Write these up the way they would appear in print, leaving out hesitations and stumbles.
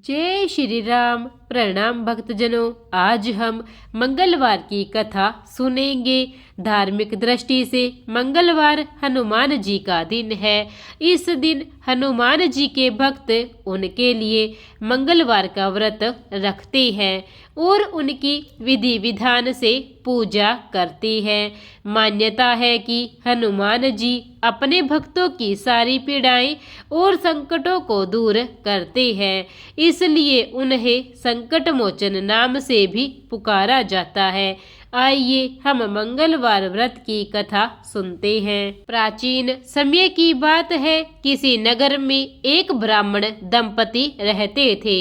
जय श्री राम। प्रणाम भक्तजनों। आज हम मंगलवार की कथा सुनेंगे। धार्मिक दृष्टि से मंगलवार हनुमान जी का दिन है। इस दिन हनुमान जी के भक्त उनके लिए मंगलवार का व्रत रखते हैं और उनकी विधि विधान से पूजा करते हैं। मान्यता है कि हनुमान जी अपने भक्तों की सारी पीड़ाएं और संकटों को दूर करते हैं, इसलिए उन्हें संकट मोचन नाम से भी पुकारा जाता है। आइए हम मंगलवार व्रत की कथा सुनते हैं। प्राचीन समय की बात है। किसी नगर में एक ब्राह्मण दंपति रहते थे।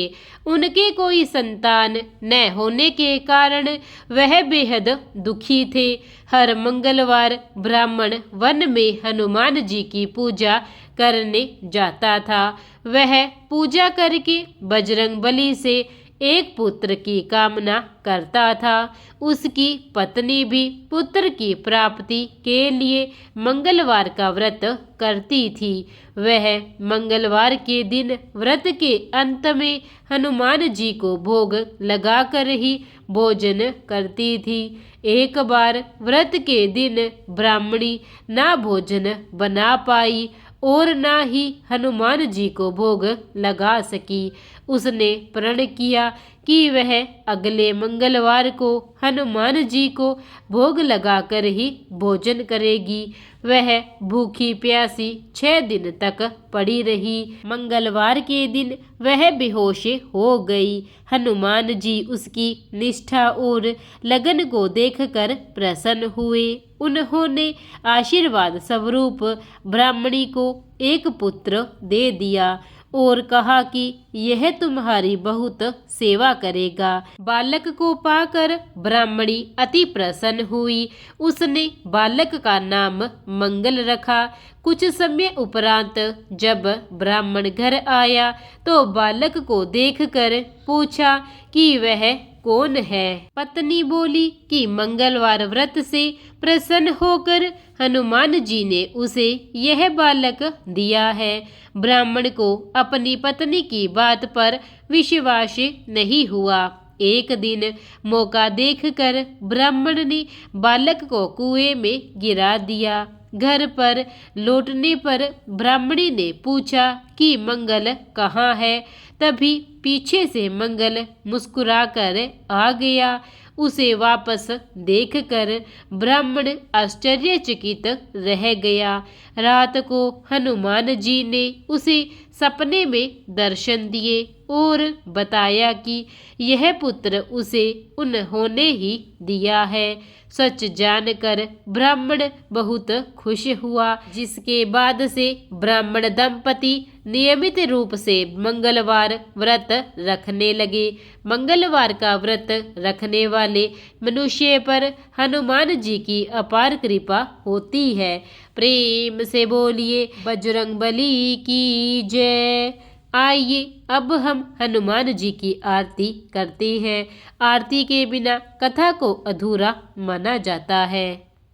उनके कोई संतान न होने के कारण वह बेहद दुखी थे। हर मंगलवार ब्राह्मण वन में हनुमान जी की पूजा करने जाता था। वह पूजा करके बजरंगबली से एक पुत्र की कामना करता था। उसकी पत्नी भी पुत्र की प्राप्ति के लिए मंगलवार का व्रत करती थी। वह मंगलवार के दिन व्रत के अंत में हनुमान जी को भोग लगाकर ही भोजन करती थी। एक बार व्रत के दिन ब्राह्मणी ना भोजन बना पाई और ना ही हनुमान जी को भोग लगा सकी। उसने प्रण किया कि वह अगले मंगलवार को हनुमान जी को भोग लगाकर ही भोजन करेगी। वह भूखी प्यासी 6 दिन तक पड़ी रही। मंगलवार के दिन वह बेहोश हो गई। हनुमान जी उसकी निष्ठा और लगन को देखकर प्रसन्न हुए। उन्होंने आशीर्वाद स्वरूप ब्राह्मणी को एक पुत्र दे दिया और कहा कि यह तुम्हारी बहुत सेवा करेगा। बालक को पाकर ब्राह्मणी अति प्रसन्न हुई। उसने बालक का नाम मंगल रखा। कुछ समय उपरांत जब ब्राह्मण घर आया तो बालक को देखकर पूछा कि वह कौन है। पत्नी बोली कि मंगलवार व्रत से प्रसन्न होकर हनुमान जी ने उसे यह बालक दिया है। ब्राह्मण को अपनी पत्नी की बात पर विश्वास नहीं हुआ। एक दिन मौका देखकर ब्राह्मण ने बालक को कुएं में गिरा दिया। घर पर लौटने पर ब्राह्मणी ने पूछा कि मंगल कहाँ है। तभी पीछे से मंगल मुस्कुराकर आ गया। उसे वापस देखकर ब्राह्मण आश्चर्यचकित रह गया। रात को हनुमान जी ने उसे सपने में दर्शन दिए और बताया कि यह पुत्र उसे उन्होंने ही दिया है। सच जानकर ब्राह्मण बहुत खुश हुआ, जिसके बाद से ब्राह्मण दंपति नियमित रूप से मंगलवार व्रत रखने लगे। मंगलवार का व्रत रखने वाले मनुष्य पर हनुमान जी की अपार कृपा होती है। प्रेम से बोलिए बजरंगबली की जय। आइए अब हम हनुमान जी की आरती करते हैं। आरती के बिना कथा को अधूरा माना जाता है।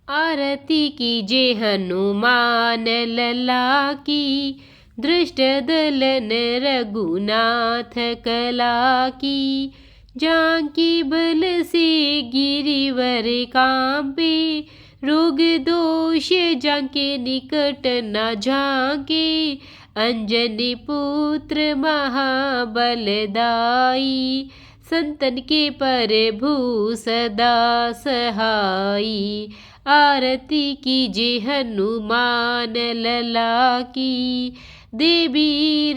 आरती कीजिए हनुमान लला की, दृष्ट दलन रघुनाथ कला की। जांकी बल से गिरिवर कांपे, रोग दोष जांके निकट न झांके। अंजनी पुत्र महाबलदाई, संतन के प्रभु सदा सहाई। आरती कीजिए हनुमान लला की, देवी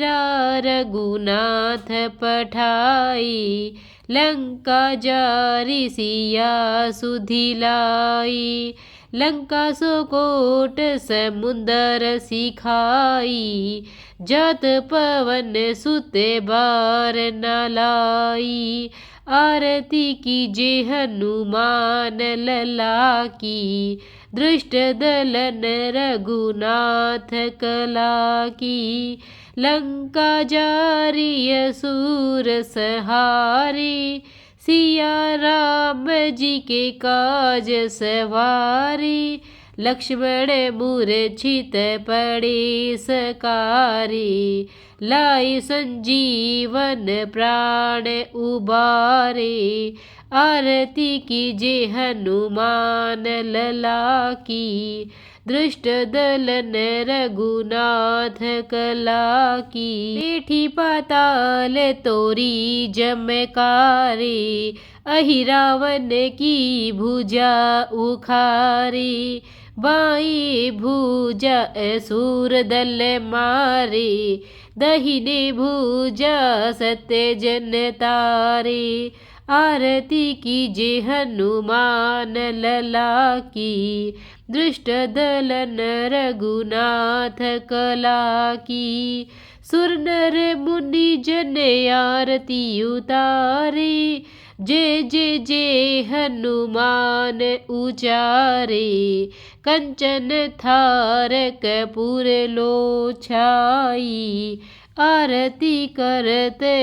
रघुनाथ पठाई। लंका जारी सिया सुधिलाई, लंका सोकोट समुंदर सिखाई। जात पवन सुत बार न लाई, आरती कीजिए हनुमान लला की। दृष्ट दलन रघुनाथ कला की, लंका जारी असुर सहारे। सिया राम जी के काज सवारी, लक्ष्मण मूर्छित पड़े सकारी। लाए संजीवन प्राण उबारे। आरती कीजे हनुमान लला की, दृष्ट दलन रघुनाथ कला की। पेठी पाताल तोरी जमकारे, अहि रावण की भुजा उखारी। बाई भुजा असुर दल मारे, दहिने भुजा सत्य जन तारे। आरती कीजे हनुमान लला की, दृष्ट दलन रघुनाथ कला की। सुर नर मुनि जन आरती उतारे, जय जय जय हनुमान उचारे। कंचन थार कपूर लो छाई, आरती करते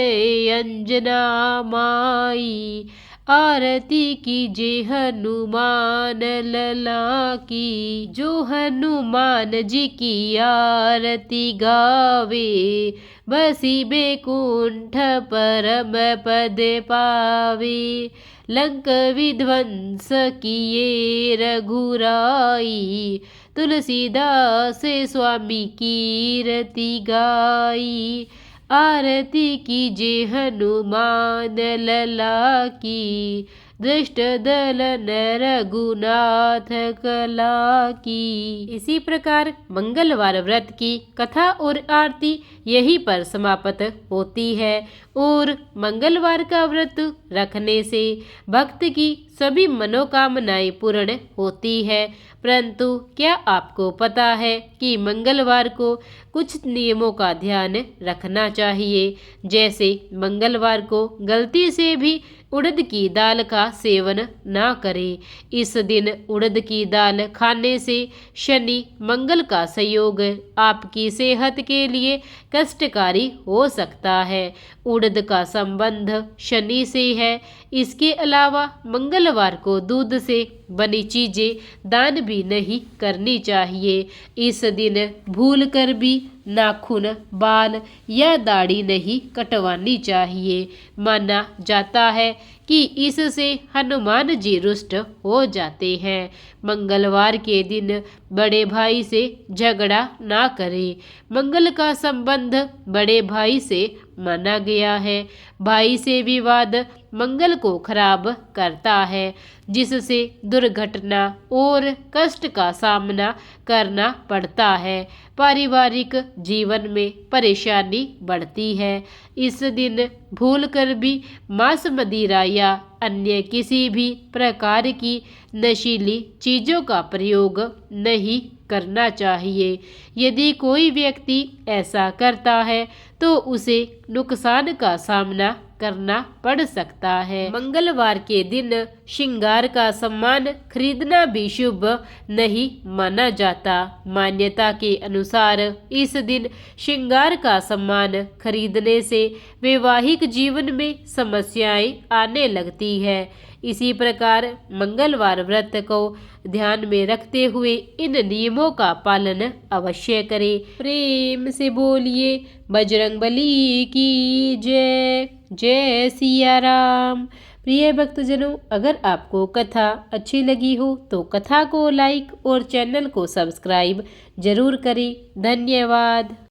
अंजना माई। आरती कीजे हनुमान लला की, जो हनुमान जी की आरती गावे। बसी बैकुंठ परम पद पावे, लंक विध्वंस किए रघुराई। तुलसीदास स्वामी कीरति गाई, आरती कीजे हनुमान लला की। दृष्ट दलन रघुनाथ कला की। इसी प्रकार मंगलवार व्रत की कथा और आरती यहीं पर समाप्त होती है। और मंगलवार का व्रत रखने से भक्त की सभी मनोकामनाएं पूर्ण होती है। परंतु क्या आपको पता है कि मंगलवार को कुछ नियमों का ध्यान रखना चाहिए। जैसे मंगलवार को गलती से भी उड़द की दाल का सेवन ना करें। इस दिन उड़द की दाल खाने से शनि मंगल का संयोग आपकी सेहत के लिए कष्टकारी हो सकता है। उड़द का संबंध शनि से है। इसके अलावा मंगलवार को दूध से बनी चीजें दान भी नहीं करनी चाहिए। इस दिन भूल कर भी नाखून, बाल या दाढ़ी नहीं कटवानी चाहिए। माना जाता है कि इससे हनुमान जी रुष्ट हो जाते हैं। मंगलवार के दिन बड़े भाई से झगड़ा ना करें। मंगल का संबंध बड़े भाई से माना गया है। भाई से विवाद मंगल को खराब करता है, जिससे दुर्घटना और कष्ट का सामना करना पड़ता है। पारिवारिक जीवन में परेशानी बढ़ती है। इस दिन भूल कर भी मांस, मदिरा या अन्य किसी भी प्रकार की नशीली चीज़ों का प्रयोग नहीं करना चाहिए। यदि कोई व्यक्ति ऐसा करता है तो उसे नुकसान का सामना करना पड़ सकता है। मंगलवार के दिन श्रृंगार का सामान खरीदना भी शुभ नहीं माना जाता। मान्यता के अनुसार इस दिन श्रृंगार का सामान खरीदने से वैवाहिक जीवन में समस्याएं आने लगती है। इसी प्रकार मंगलवार व्रत को ध्यान में रखते हुए इन नियमों का पालन अवश्य करें। प्रेम से बोलिए बजरंगबली की जय। जय सिया राम। प्रिय भक्तजनों, अगर आपको कथा अच्छी लगी हो तो कथा को लाइक और चैनल को सब्सक्राइब जरूर करें। धन्यवाद।